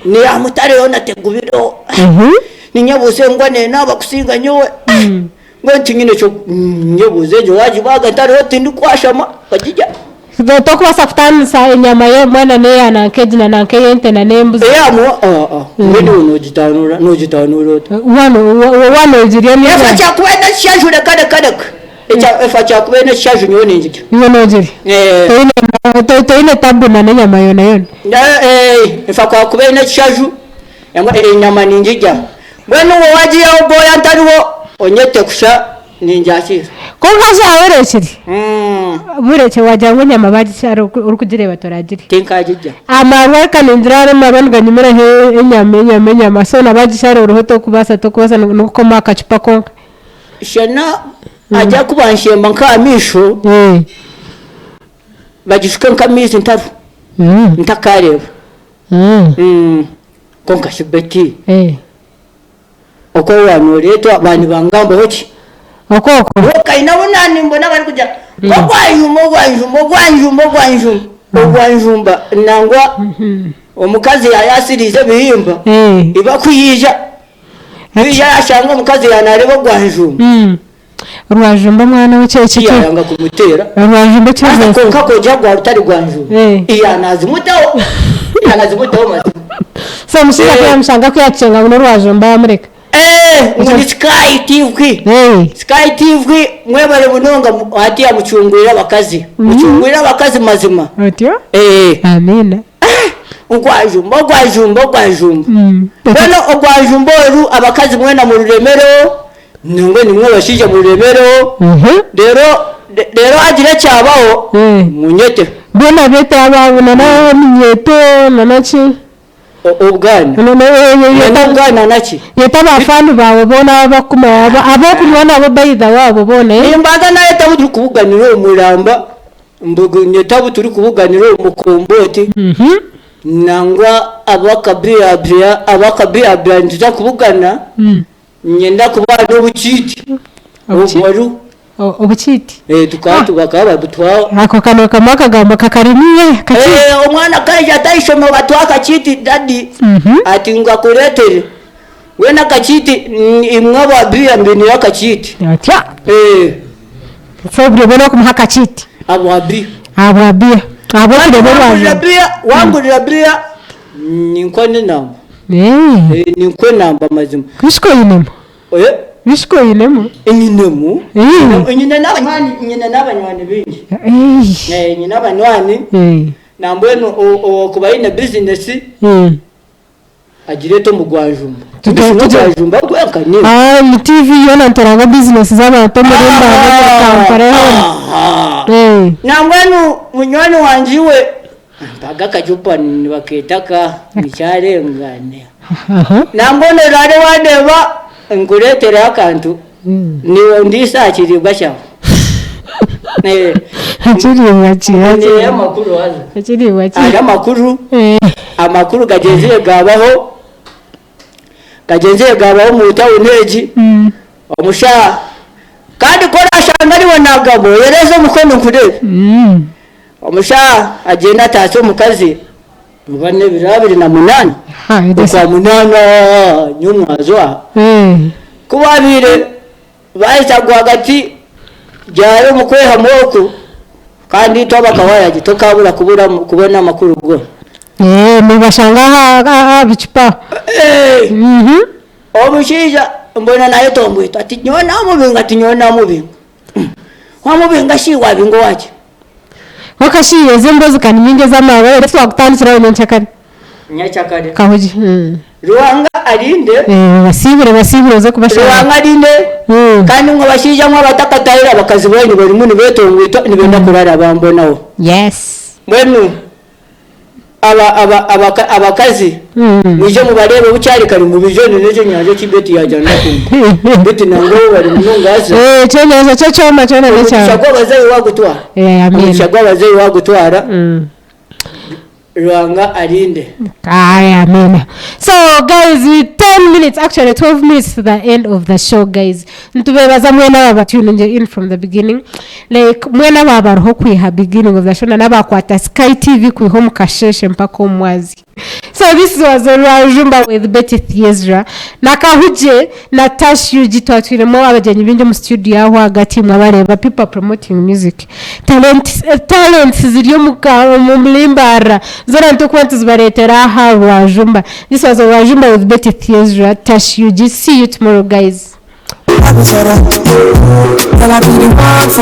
ni amutare yona tegubiro ni nyabuze ngo ne nabakusinga nyowe ngo ntinyine cyo nyabuze jo waji baga ntare hote ndi kwashama bajija to kwa safutanisa inyama ye mwana ne yana kejina na nkeyente na nembuzi ya mo ngene no gitanura wano jiriye ni ya cha kwenda shajure kada efa cha kwenda shajure nyone njike yono jiri to ine tabu na nyama yona efa kwa kwenda shaju inyama ninjija bwenu waji ya boya ntariwo onyete kusha ninjashira ko ngaje awerekiri bureke wajyanwe nyama bagishara urukugire batoragire tinkajija amarwa kanindira maranga nyimera he nyama so nabagishara uruhoto kubasa nuko makacupa konka shana ajya kubanshemba nkamisho bagishuke nkamizi ntaru ntakareba konka shibeti uko wanoreto abantu bangamba hoki okoko kaina bunani mbona bari kujya ogwanjumba nangwa omukazi yayasirize bihimba iba kuyija yashanga omukazi yanareba gwanjumba Orwajumba mwana w'icyo yanga kumutera Orwajumba cyane konka koja gwa utari gwanjumba yanazimutaho mazima so musika kwa mshanga kuyacenga ngo Orwajumba amureka muri Sky TV mwebare bunonga hati ya mucungurira abakazi mazima atyo amina ogwajumba bano ogwajumba ru abakazi mwena mu ruremero ningwe nimwe bashije mu ruremero rero agire cyabaho munyete bona beta ababona na minyeto nanachi ubwana naki yetabafanu bawe bona bakuma abo kumwana abo bayida wabo bone imbaga naye tabuturi kubuganira umuramba mbugo nyetabu turi kubuganira umukomboti nangwa abakabia nziza kubugana nyenda kubana ubukiti ubukiti tukatu bakaba butwa ako kano kamaka gamba kakarimiye umwana kaje atayishoma batwaka kiti dadi ati ngakuretere wena kachiti imwe babia mbini yakachiti atya sobre bona kumhaka chiti abwabia wangurira bia ninkone namba ninkwe namba mazima kushko yinemo bishko yinemo nyina n'abanywani bingi nyina abanywani nambweno okubaine business agire to mugwajumba tugajumba gwakanye mu TV yona ntoranga business z'abantu muri Kampala nambweno munywani wanjiwe mpaga kajupa baketaka nicharengane nambone rare wadeba nguretera akantu niwo ndisakiribwa cyaho amakuru gagenziye gabaho mu tawuneji omusha kandi kora ashanga ariwe nagabo yereze mukono kurebe omusha agenda atase mukazi mubane 2008 kwa munana nyumwazwa kubabire bahita gwagati jyayo mukweha moko kandi twabakawaya gitokabura kubona amakuru bwo mubashanga bicupa omushija mbona nayo tombwita ati nyona mubinga wamubinga shiwa bingo waje wakashiye zimbozi kandi nyinge z'amawe ndetse wakutandikira nyachakare Kahugye ruwanga arinde basibure zo kubashaka ruwanga arinde kandi ngo bashija mwa batakatayira bakazi bwenye bari muni betongwita nibenda kurara bambonaho yes mwenu abakazi muje mubarebe bucyari kari mu bijone neje nyaje kibeti yajana kumbe beti nango bari munungaza cyo cyo cyoma cyo ne cyane shagwa bazayi wagutwara amen shagwa bazayi wagutwara Ruanga arinde. Amen. So guys, we 10 minutes, actually 12 minutes to the end of the show, guys. Ntubebaza mwena baba tuning in from the beginning. Like mwena baba roho kwiha beginning of the show na nabakwata Sky TV kwiho mukasheshe mpaka omwazi. So this was Orwajumba with Betty Thiesra. Na Kahugye na Tashyugi twatwiremo abagenyi bingi mu studio aho hagati mwabareba people promoting music. Talents ziri mu mulimbara. Zora ntokwenti zibaretera aha Orwajumba. This was Orwajumba with Betty Thiesra, Tashyugi. See you tomorrow, guys.